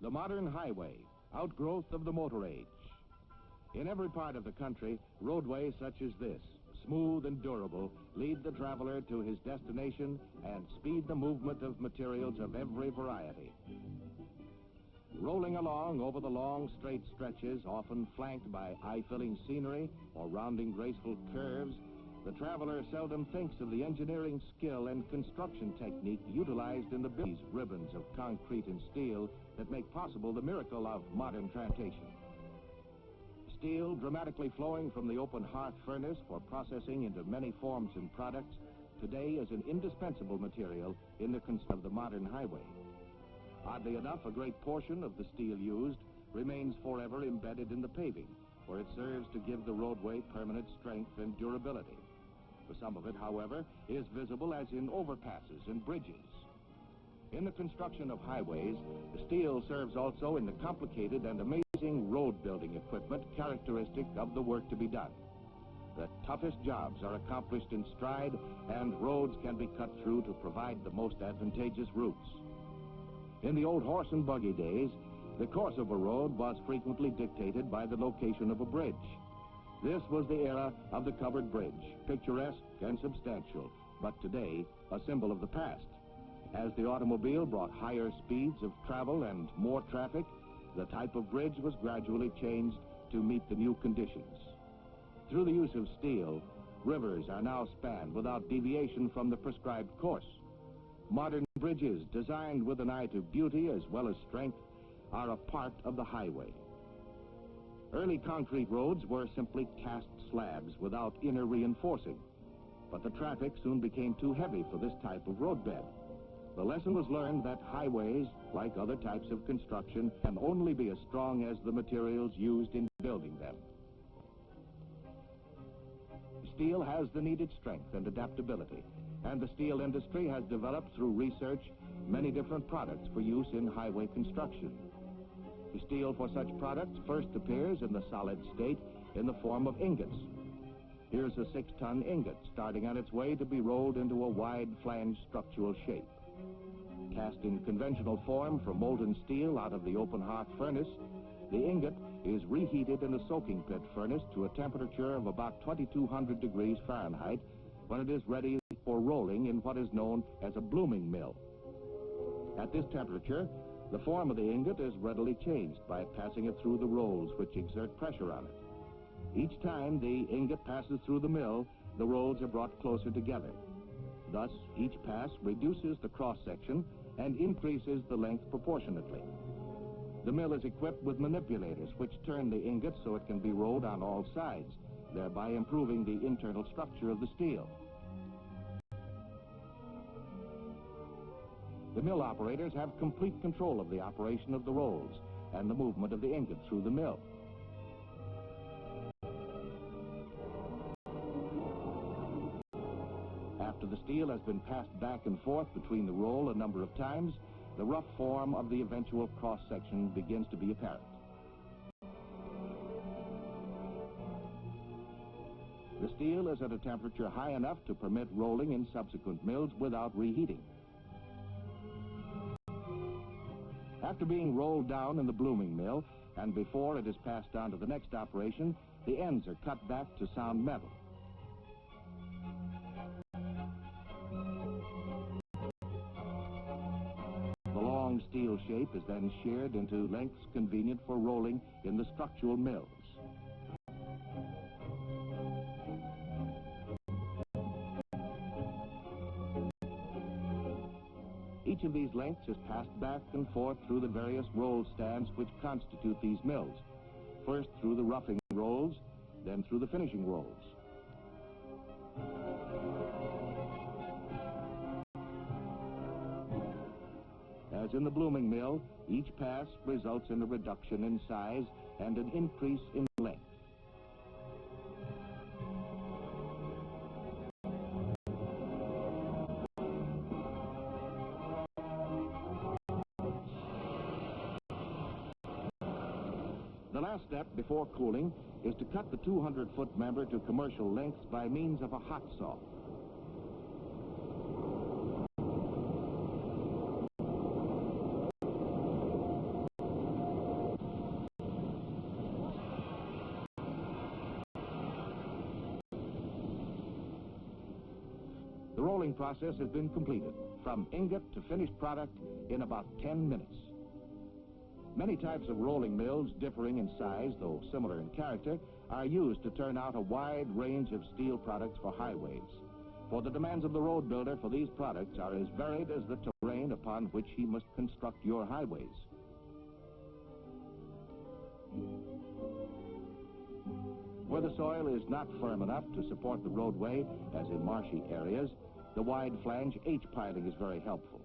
The modern highway, outgrowth of the motor age. In every part of the country, roadways such as this, smooth and durable, lead the traveler to his destination and speed the movement of materials of every variety. Rolling along over the long, straight stretches, often flanked by eye-filling scenery or rounding graceful curves, the traveler seldom thinks of the engineering skill and construction technique utilized in these ribbons of concrete and steel that make possible the miracle of modern transportation. Steel, dramatically flowing from the open hearth furnace for processing into many forms and products, today is an indispensable material in the construction of the modern highway. Oddly enough, a great portion of the steel used remains forever embedded in the paving, where it serves to give the roadway permanent strength and durability. Some of it, however, is visible as in overpasses and bridges. In the construction of highways, the steel serves also in the complicated and amazing road-building equipment characteristic of the work to be done. The toughest jobs are accomplished in stride, and roads can be cut through to provide the most advantageous routes. In the old horse and buggy days, the course of a road was frequently dictated by the location of a bridge. This was the era of the covered bridge, picturesque and substantial, but today a symbol of the past. As the automobile brought higher speeds of travel and more traffic, the type of bridge was gradually changed to meet the new conditions. Through the use of steel, rivers are now spanned without deviation from the prescribed course. Modern bridges, designed with an eye to beauty as well as strength, are a part of the highway. Early concrete roads were simply cast slabs without inner reinforcing, but the traffic soon became too heavy for this type of roadbed. The lesson was learned that highways, like other types of construction, can only be as strong as the materials used in building them. Steel has the needed strength and adaptability, and the steel industry has developed through research many different products for use in highway construction. The steel for such products first appears in the solid state in the form of ingots. Here's a 6-ton ingot starting on its way to be rolled into a wide flange structural shape. Cast in conventional form from molten steel out of the open hearth furnace, the ingot is reheated in a soaking pit furnace to a temperature of about 2200 degrees Fahrenheit when it is ready for rolling in what is known as a blooming mill. At this temperature, the form of the ingot is readily changed by passing it through the rolls, which exert pressure on it. Each time the ingot passes through the mill, the rolls are brought closer together. Thus, each pass reduces the cross-section and increases the length proportionately. The mill is equipped with manipulators which turn the ingot so it can be rolled on all sides, thereby improving the internal structure of the steel. The mill operators have complete control of the operation of the rolls and the movement of the ingot through the mill. After the steel has been passed back and forth between the roll a number of times, the rough form of the eventual cross-section begins to be apparent. The steel is at a temperature high enough to permit rolling in subsequent mills without reheating. After being rolled down in the blooming mill, and before it is passed on to the next operation, the ends are cut back to sound metal. The long steel shape is then sheared into lengths convenient for rolling in the structural mills. Each of these lengths is passed back and forth through the various roll stands which constitute these mills. First through the roughing rolls, then through the finishing rolls. As in the blooming mill, each pass results in a reduction in size and an increase in length. The last step before cooling is to cut the 200-foot member to commercial lengths by means of a hot saw. The rolling process has been completed, from ingot to finished product, in about 10 minutes. Many types of rolling mills, differing in size, though similar in character, are used to turn out a wide range of steel products for highways. For the demands of the road builder for these products are as varied as the terrain upon which he must construct your highways. Where the soil is not firm enough to support the roadway, as in marshy areas, the wide flange H-piling is very helpful.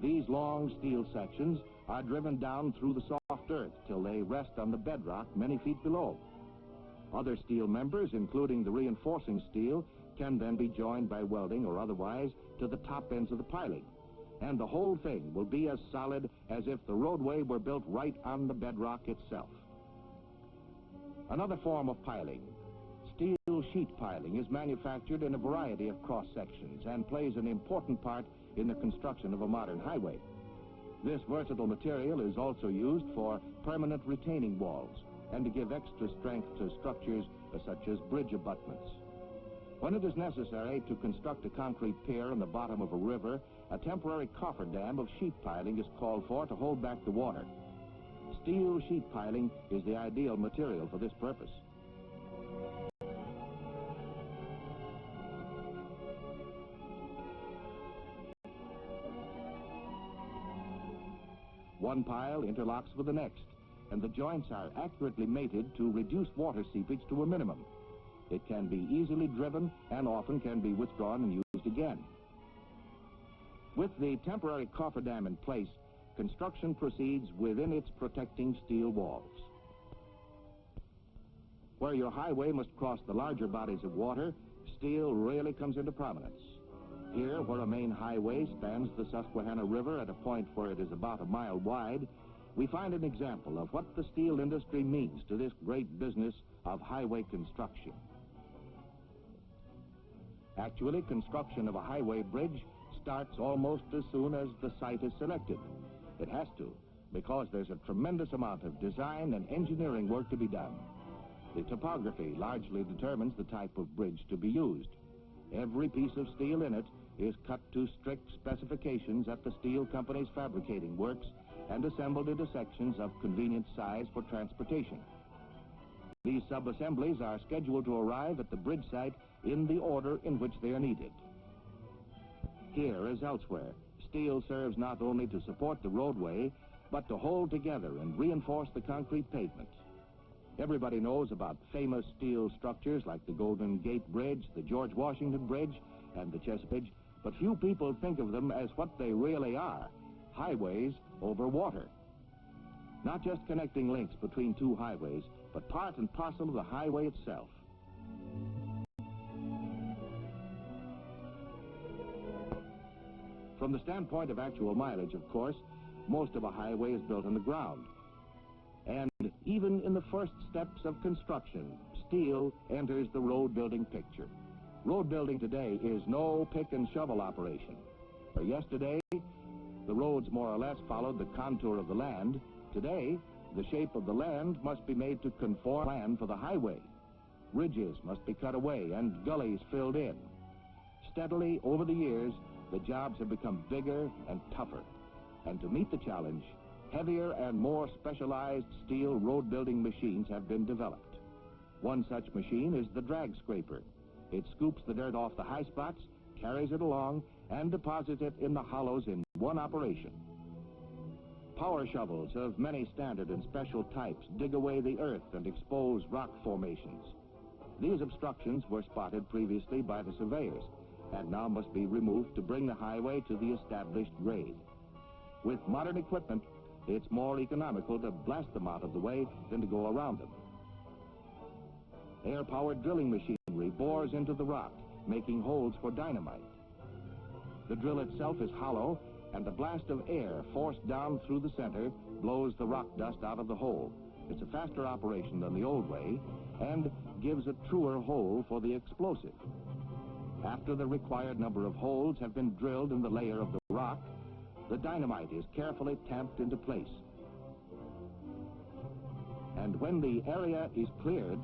These long steel sections are driven down through the soft earth till they rest on the bedrock many feet below. Other steel members, including the reinforcing steel, can then be joined by welding or otherwise to the top ends of the piling. And the whole thing will be as solid as if the roadway were built right on the bedrock itself. Another form of piling, steel sheet piling, is manufactured in a variety of cross sections and plays an important part in the construction of a modern highway. This versatile material is also used for permanent retaining walls and to give extra strength to structures such as bridge abutments. When it is necessary to construct a concrete pier in the bottom of a river, a temporary cofferdam of sheet piling is called for to hold back the water. Steel sheet piling is the ideal material for this purpose. One pile interlocks with the next, and the joints are accurately mated to reduce water seepage to a minimum. It can be easily driven and often can be withdrawn and used again. With the temporary cofferdam in place, construction proceeds within its protecting steel walls. Where your highway must cross the larger bodies of water, steel really comes into prominence. Here, where a main highway spans the Susquehanna River at a point where it is about a mile wide, we find an example of what the steel industry means to this great business of highway construction. Actually, construction of a highway bridge starts almost as soon as the site is selected. It has to, because there's a tremendous amount of design and engineering work to be done. The topography largely determines the type of bridge to be used. Every piece of steel in it is cut to strict specifications at the steel company's fabricating works and assembled into sections of convenient size for transportation. These sub-assemblies are scheduled to arrive at the bridge site in the order in which they are needed. Here, as elsewhere, steel serves not only to support the roadway, but to hold together and reinforce the concrete pavement. Everybody knows about famous steel structures like the Golden Gate Bridge, the George Washington Bridge, and the Chesapeake Bridge, but few people think of them as what they really are, highways over water. Not just connecting links between two highways, but part and parcel of the highway itself. From the standpoint of actual mileage, of course, most of a highway is built on the ground. And even in the first steps of construction, steel enters the road building picture. Road building today is no pick and shovel operation. For yesterday, the roads more or less followed the contour of the land. Today, the shape of the land must be made to conform to the plan for the highway. Ridges must be cut away and gullies filled in. Steadily, over the years, the jobs have become bigger and tougher. And to meet the challenge, heavier and more specialized steel road building machines have been developed. One such machine is the drag scraper. It scoops the dirt off the high spots, carries it along, and deposits it in the hollows in one operation. Power shovels of many standard and special types dig away the earth and expose rock formations. These obstructions were spotted previously by the surveyors and now must be removed to bring the highway to the established grade. With modern equipment, it's more economical to blast them out of the way than to go around them. Air-powered drilling machinery bores into the rock, making holes for dynamite. The drill itself is hollow, and the blast of air forced down through the center blows the rock dust out of the hole. It's a faster operation than the old way and gives a truer hole for the explosive. After the required number of holes have been drilled in the layer of the rock, The dynamite is carefully tamped into place. And when the area is cleared,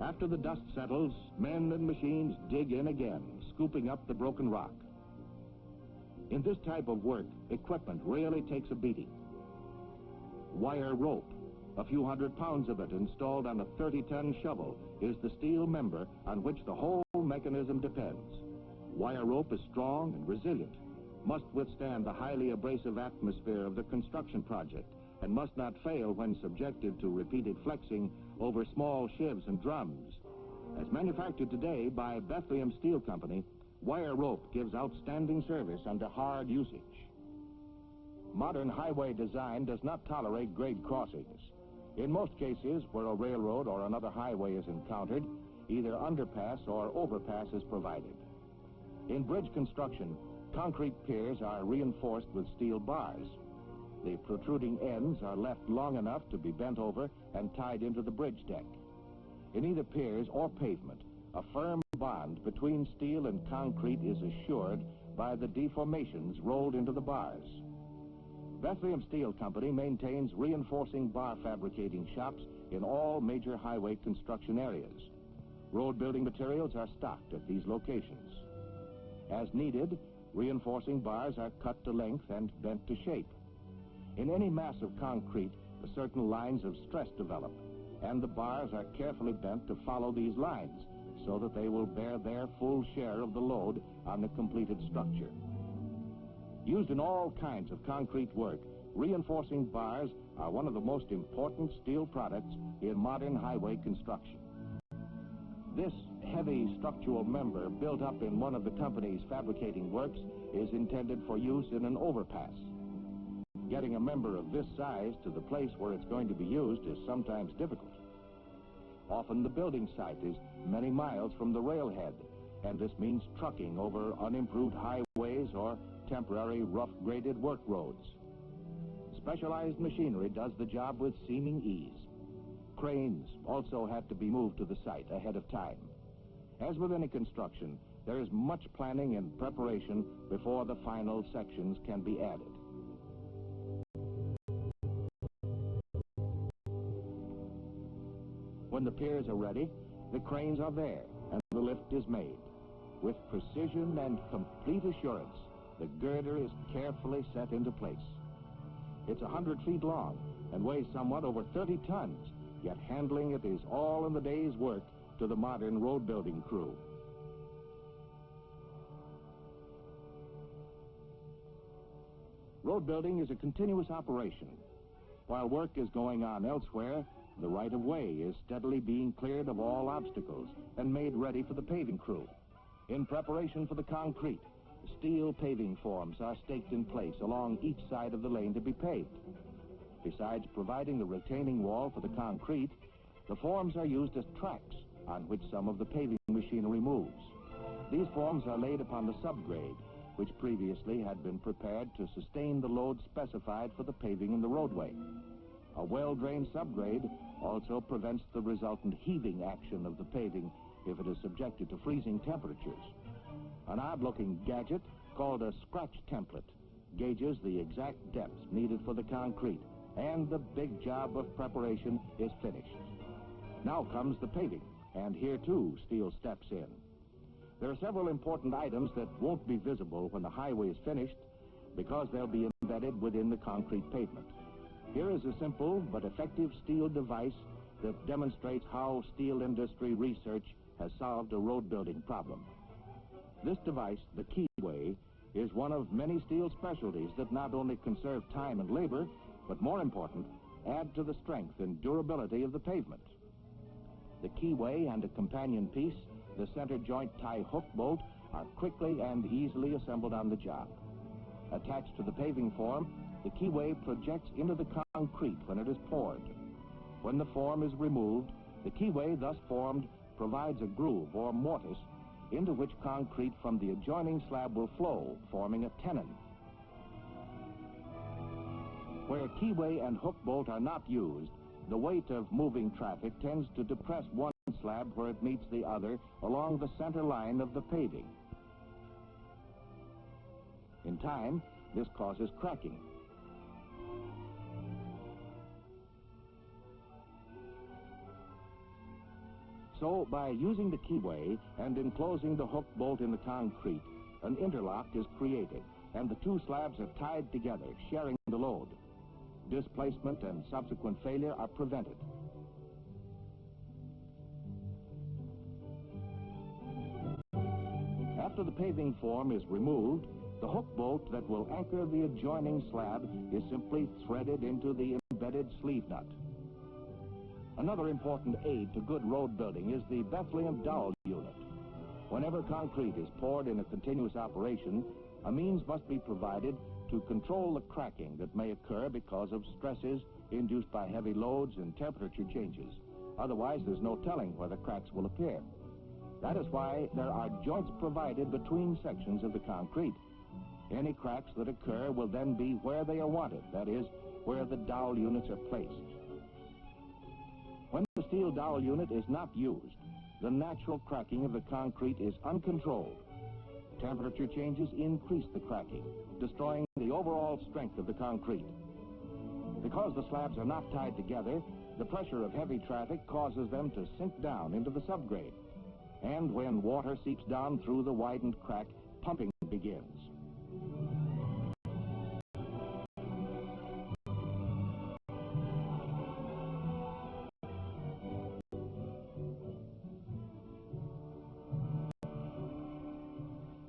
after the dust settles, men and machines dig in again, scooping up the broken rock. In this type of work, equipment really takes a beating. Wire rope, a few hundred pounds of it installed on a 30-ton shovel, is the steel member on which the whole mechanism depends. Wire rope is strong and resilient, must withstand the highly abrasive atmosphere of the construction project, and must not fail when subjected to repeated flexing over small shivs and drums. As manufactured today by Bethlehem Steel Company, wire rope gives outstanding service under hard usage. Modern highway design does not tolerate grade crossings. In most cases where a railroad or another highway is encountered, either underpass or overpass is provided. In bridge construction, concrete piers are reinforced with steel bars. The protruding ends are left long enough to be bent over and tied into the bridge deck. In either piers or pavement, a firm bond between steel and concrete is assured by the deformations rolled into the bars. Bethlehem Steel Company maintains reinforcing bar fabricating shops in all major highway construction areas. Road building materials are stocked at these locations. As needed, reinforcing bars are cut to length and bent to shape. In any mass of concrete, certain lines of stress develop, and the bars are carefully bent to follow these lines so that they will bear their full share of the load on the completed structure. Used in all kinds of concrete work, reinforcing bars are one of the most important steel products in modern highway construction. This heavy structural member built up in one of the company's fabricating works is intended for use in an overpass. Getting a member of this size to the place where it's going to be used is sometimes difficult. Often the building site is many miles from the railhead, and this means trucking over unimproved highways or temporary rough-graded work roads. Specialized machinery does the job with seeming ease. Cranes also had to be moved to the site ahead of time. As with any construction, there is much planning and preparation before the final sections can be added. When the piers are ready, the cranes are there, and the lift is made. With precision and complete assurance, the girder is carefully set into place. It's 100 feet long and weighs somewhat over 30 tons, yet handling it is all in the day's work to the modern road building crew. Road building is a continuous operation. While work is going on elsewhere, the right-of-way is steadily being cleared of all obstacles and made ready for the paving crew. In preparation for the concrete, steel paving forms are staked in place along each side of the lane to be paved. Besides providing a retaining wall for the concrete, the forms are used as tracks on which some of the paving machinery moves. These forms are laid upon the subgrade, which previously had been prepared to sustain the load specified for the paving in the roadway. A well-drained subgrade also prevents the resultant heaving action of the paving if it is subjected to freezing temperatures. An odd-looking gadget called a scratch template gauges the exact depths needed for the concrete, and the big job of preparation is finished. Now comes the paving, and here too steel steps in. There are several important items that won't be visible when the highway is finished because they'll be embedded within the concrete pavement. Here is a simple but effective steel device that demonstrates how steel industry research has solved a road building problem. This device, the keyway, is one of many steel specialties that not only conserve time and labor, but more important, add to the strength and durability of the pavement. The keyway and a companion piece, the center joint tie hook bolt, are quickly and easily assembled on the job. Attached to the paving form, the keyway projects into the concrete when it is poured. When the form is removed, the keyway thus formed provides a groove or mortise into which concrete from the adjoining slab will flow, forming a tenon. Where keyway and hook bolt are not used, The weight of moving traffic tends to depress one slab where it meets the other along the center line of the paving. In time, this causes cracking. So, by using the keyway and enclosing the hook bolt in the concrete, an interlock is created, and the two slabs are tied together, sharing the load. Displacement and subsequent failure are prevented. After the paving form is removed, the hook bolt that will anchor the adjoining slab is simply threaded into the embedded sleeve nut. Another important aid to good road building is the Bethlehem dowel unit. Whenever concrete is poured in a continuous operation, a means must be provided to control the cracking that may occur because of stresses induced by heavy loads and temperature changes. Otherwise, there's no telling where the cracks will appear. That is why there are joints provided between sections of the concrete. Any cracks that occur will then be where they are wanted, that is, where the dowel units are placed. When the steel dowel unit is not used, the natural cracking of the concrete is uncontrolled. Temperature changes increase the cracking, destroying the overall strength of the concrete. Because the slabs are not tied together, the pressure of heavy traffic causes them to sink down into the subgrade. And when water seeps down through the widened crack, pumping begins.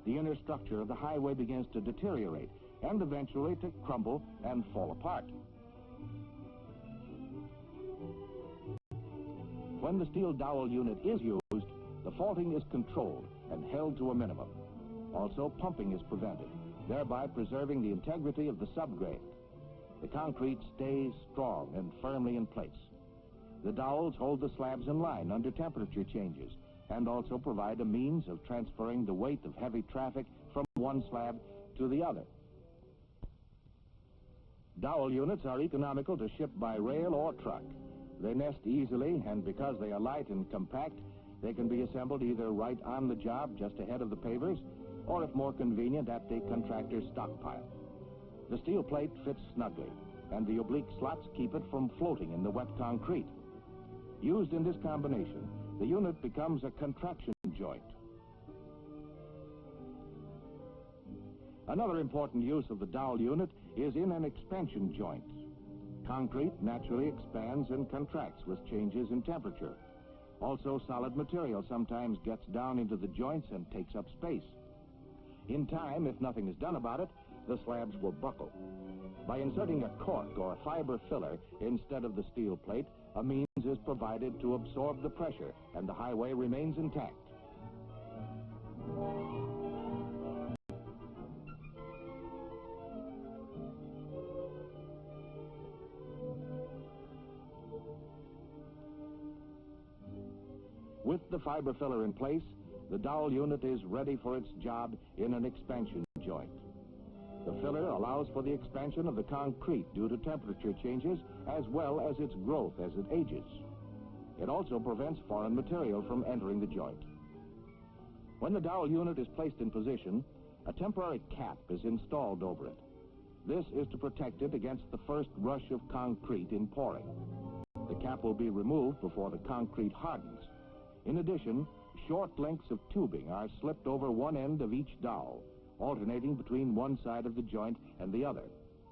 The inner structure of the highway begins to deteriorate and eventually to crumble and fall apart. When the steel dowel unit is used, the faulting is controlled and held to a minimum. Also, pumping is prevented, thereby preserving the integrity of the subgrade. The concrete stays strong and firmly in place. The dowels hold the slabs in line under temperature changes and also provide a means of transferring the weight of heavy traffic from one slab to the other. Dowel units are economical to ship by rail or truck. They nest easily, and because they are light and compact, they can be assembled either right on the job just ahead of the pavers, or if more convenient, at the contractor's stockpile. The steel plate fits snugly, and the oblique slots keep it from floating in the wet concrete. Used in this combination, the unit becomes a contraction joint. Another important use of the dowel unit is in an expansion joint. Concrete naturally expands and contracts with changes in temperature. Also, solid material sometimes gets down into the joints and takes up space. In time, if nothing is done about it, the slabs will buckle. By inserting a cork or a fiber filler instead of the steel plate, a means is provided to absorb the pressure, and the highway remains intact. With the fiber filler in place, the dowel unit is ready for its job in an expansion joint. The filler allows for the expansion of the concrete due to temperature changes, as well as its growth as it ages. It also prevents foreign material from entering the joint. When the dowel unit is placed in position, a temporary cap is installed over it. This is to protect it against the first rush of concrete in pouring. The cap will be removed before the concrete hardens. In addition, short lengths of tubing are slipped over one end of each dowel, alternating between one side of the joint and the other.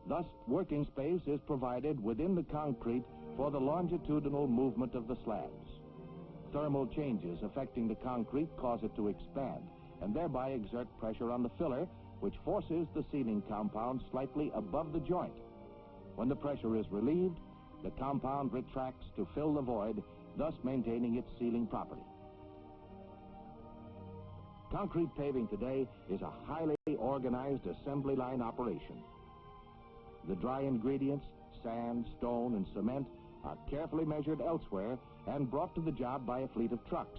Thus, working space is provided within the concrete for the longitudinal movement of the slabs. Thermal changes affecting the concrete cause it to expand and thereby exert pressure on the filler, which forces the sealing compound slightly above the joint. When the pressure is relieved, the compound retracts to fill the void, thus maintaining its sealing property. Concrete paving today is a highly organized assembly line operation. The dry ingredients, sand, stone, and cement, are carefully measured elsewhere and brought to the job by a fleet of trucks.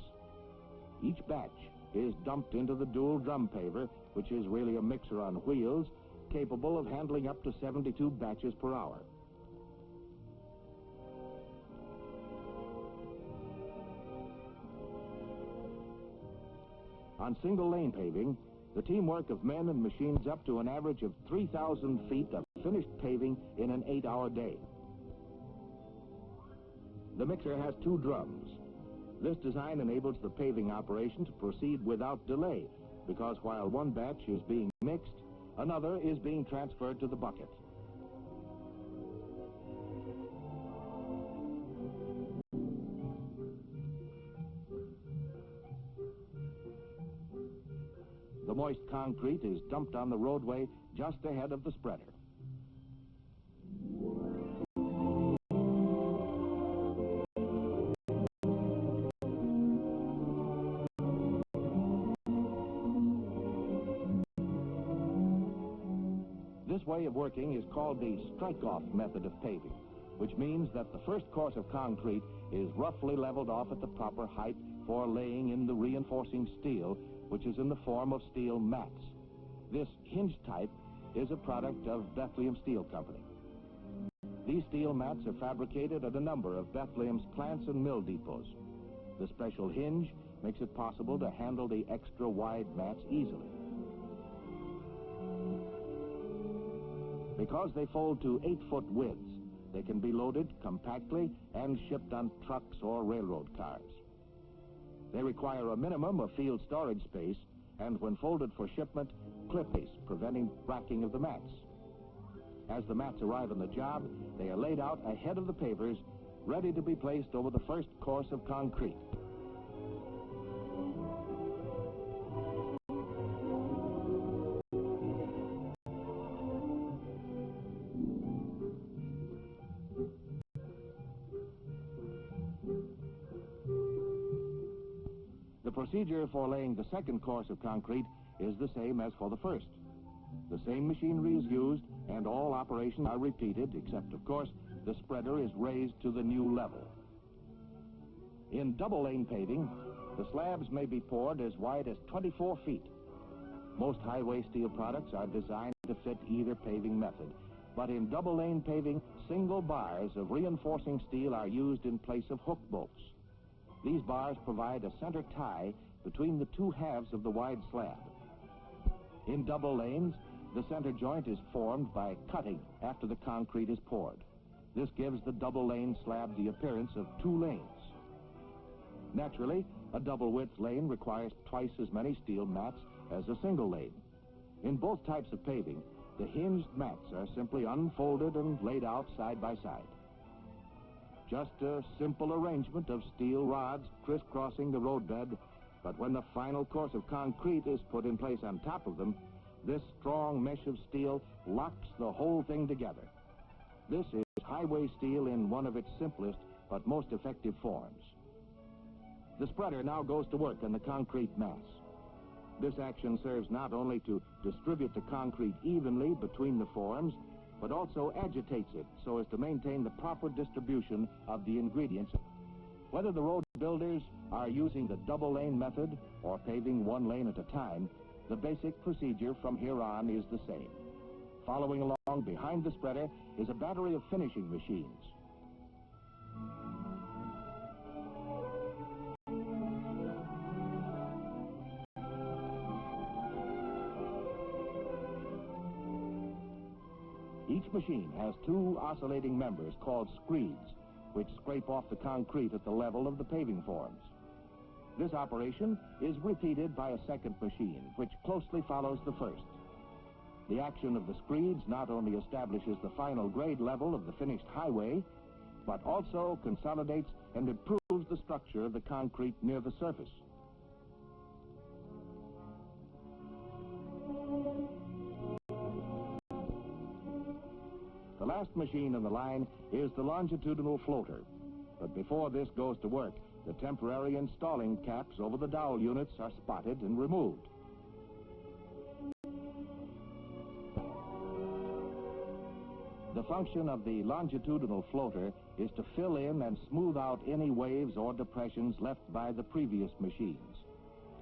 Each batch is dumped into the dual drum paver, which is really a mixer on wheels, capable of handling up to 72 batches per hour. On single-lane paving, the teamwork of men and machines up to an average of 3,000 feet of finished paving in an 8-hour day. The mixer has 2 drums. This design enables the paving operation to proceed without delay, because while one batch is being mixed, another is being transferred to the bucket. The moist concrete is dumped on the roadway just ahead of the spreader. This way of working is called the strike-off method of paving, which means that the first course of concrete is roughly leveled off at the proper height for laying in the reinforcing steel, which is in the form of steel mats. This hinge type is a product of Bethlehem Steel Company. These steel mats are fabricated at a number of Bethlehem's plants and mill depots. The special hinge makes it possible to handle the extra wide mats easily. Because they fold to 8-foot widths, they can be loaded compactly and shipped on trucks or railroad cars. They require a minimum of field storage space, and when folded for shipment, clip space, preventing racking of the mats. As the mats arrive on the job, they are laid out ahead of the pavers, ready to be placed over the first course of concrete. The procedure for laying the second course of concrete is the same as for the first. The same machinery is used, and all operations are repeated, except, of course, the spreader is raised to the new level. In double-lane paving, the slabs may be poured as wide as 24 feet. Most highway steel products are designed to fit either paving method, but in double-lane paving, single bars of reinforcing steel are used in place of hook bolts. These bars provide a center tie between the 2 halves of the wide slab. In double lanes, the center joint is formed by cutting after the concrete is poured. This gives the double lane slab the appearance of 2 lanes. Naturally, a double-width lane requires twice as many steel mats as a single lane. In both types of paving, the hinged mats are simply unfolded and laid out side by side. Just a simple arrangement of steel rods crisscrossing the roadbed, but when the final course of concrete is put in place on top of them, this strong mesh of steel locks the whole thing together. This is highway steel in one of its simplest but most effective forms. The spreader now goes to work on the concrete mass. This action serves not only to distribute the concrete evenly between the forms, but also agitates it so as to maintain the proper distribution of the ingredients. Whether the road builders are using the double-lane method or paving 1 lane at a time, the basic procedure from here on is the same. Following along behind the spreader is a battery of finishing machines. Each machine has 2 oscillating members called screeds, which scrape off the concrete at the level of the paving forms. This operation is repeated by a second machine, which closely follows the first. The action of the screeds not only establishes the final grade level of the finished highway, but also consolidates and improves the structure of the concrete near the surface. The last machine in the line is the longitudinal floater. But before this goes to work, the temporary installing caps over the dowel units are spotted and removed. The function of the longitudinal floater is to fill in and smooth out any waves or depressions left by the previous machines.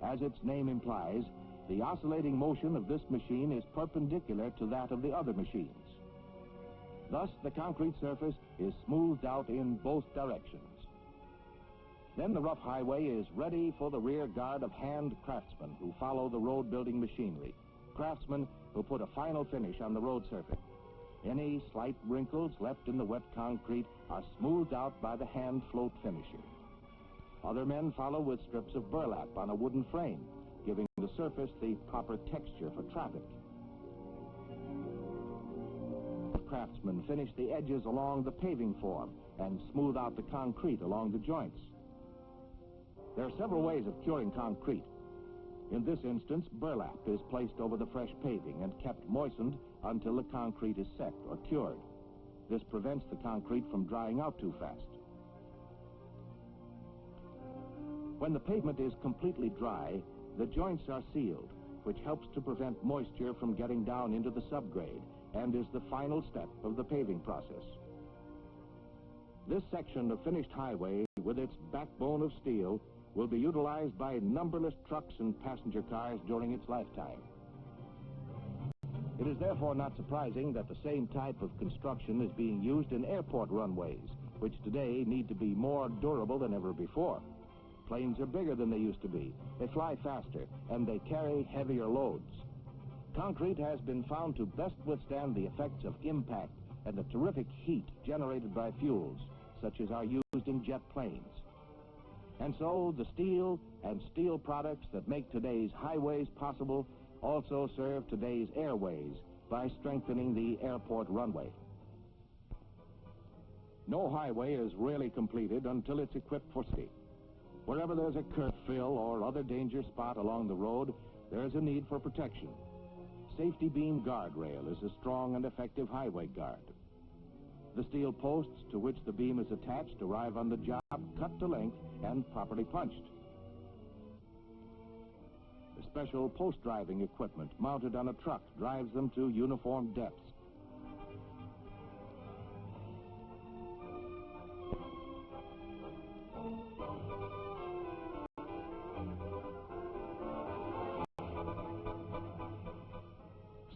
As its name implies, the oscillating motion of this machine is perpendicular to that of the other machines. Thus, the concrete surface is smoothed out in both directions. Then the rough highway is ready for the rear guard of hand craftsmen who follow the road-building machinery, craftsmen who put a final finish on the road surface. Any slight wrinkles left in the wet concrete are smoothed out by the hand float finisher. Other men follow with strips of burlap on a wooden frame, giving the surface the proper texture for traffic. Craftsmen finish the edges along the paving form and smooth out the concrete along the joints. There are several ways of curing concrete. In this instance, burlap is placed over the fresh paving and kept moistened until the concrete is set or cured. This prevents the concrete from drying out too fast. When the pavement is completely dry, the joints are sealed, which helps to prevent moisture from getting down into the subgrade and is the final step of the paving process. This section of finished highway, with its backbone of steel, will be utilized by numberless trucks and passenger cars during its lifetime. It is therefore not surprising that the same type of construction is being used in airport runways, which today need to be more durable than ever before. Planes are bigger than they used to be, they fly faster, and they carry heavier loads. Concrete has been found to best withstand the effects of impact and the terrific heat generated by fuels, such as are used in jet planes. And so the steel and steel products that make today's highways possible also serve today's airways by strengthening the airport runway. No highway is really completed until it's equipped for safety. Wherever there's a curb fill or other danger spot along the road, there is a need for protection. Safety beam guardrail is a strong and effective highway guard. The steel posts to which the beam is attached arrive on the job cut to length and properly punched. The special post-driving equipment mounted on a truck drives them to uniform depths.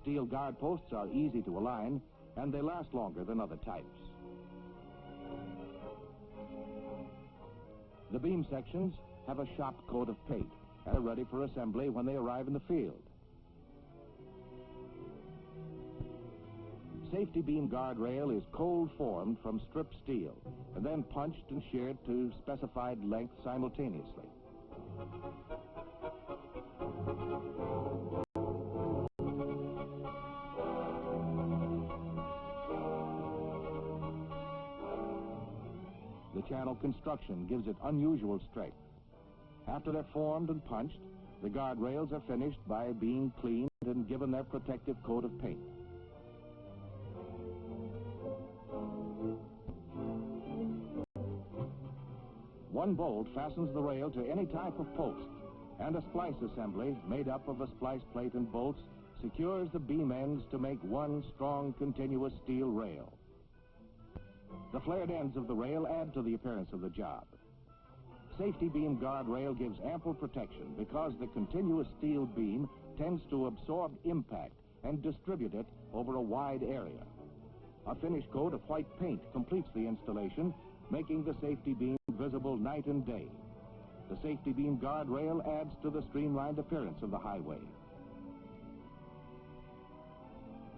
Steel guard posts are easy to align, and they last longer than other types. The beam sections have a shop coat of paint and are ready for assembly when they arrive in the field. Safety beam guardrail is cold formed from stripped steel and then punched and sheared to specified length simultaneously. The channel construction gives it unusual strength. After they're formed and punched, the guardrails are finished by being cleaned and given their protective coat of paint. One bolt fastens the rail to any type of post, and a splice assembly made up of a splice plate and bolts secures the beam ends to make one strong, continuous steel rail. The flared ends of the rail add to the appearance of the job. Safety beam guardrail gives ample protection because the continuous steel beam tends to absorb impact and distribute it over a wide area. A finish coat of white paint completes the installation, making the safety beam visible night and day. The safety beam guardrail adds to the streamlined appearance of the highway.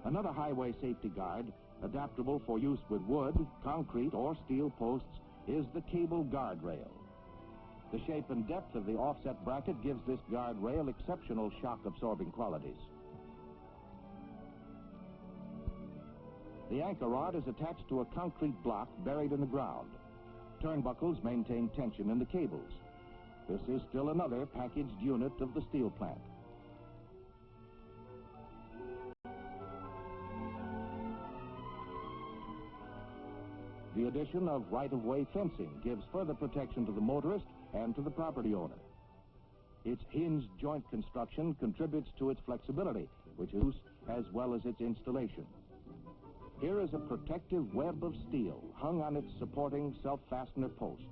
Another highway safety guard, adaptable for use with wood, concrete, or steel posts, is the cable guardrail. The shape and depth of the offset bracket gives this guardrail exceptional shock-absorbing qualities. The anchor rod is attached to a concrete block buried in the ground. Turnbuckles maintain tension in the cables. This is still another packaged unit of the steel plant. The addition of right-of-way fencing gives further protection to the motorist and to the property owner. Its hinged joint construction contributes to its flexibility, which is as well as its installation. Here is a protective web of steel hung on its supporting self-fastener post,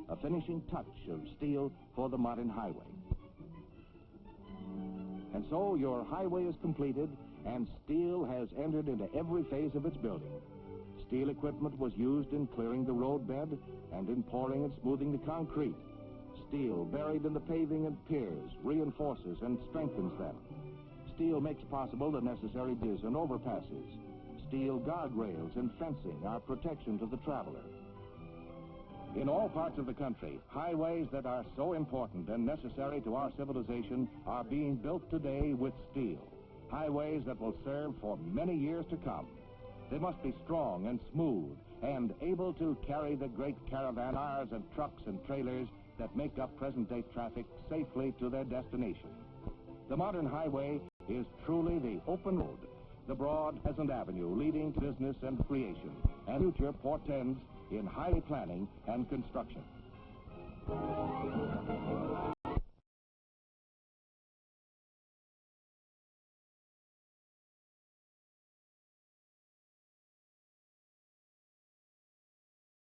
a finishing touch of steel for the modern highway. And so your highway is completed, and steel has entered into every phase of its building. Steel equipment was used in clearing the roadbed and in pouring and smoothing the concrete. Steel buried in the paving and piers reinforces and strengthens them. Steel makes possible the necessary bridges and overpasses. Steel guardrails and fencing are protection to the traveler. In all parts of the country, highways that are so important and necessary to our civilization are being built today with steel. Highways that will serve for many years to come. They must be strong and smooth and able to carry the great caravan cars and trucks and trailers that make up present-day traffic safely to their destination. The modern highway is truly the open road, the broad, pleasant avenue leading to business and creation, and future portends in highway planning and construction.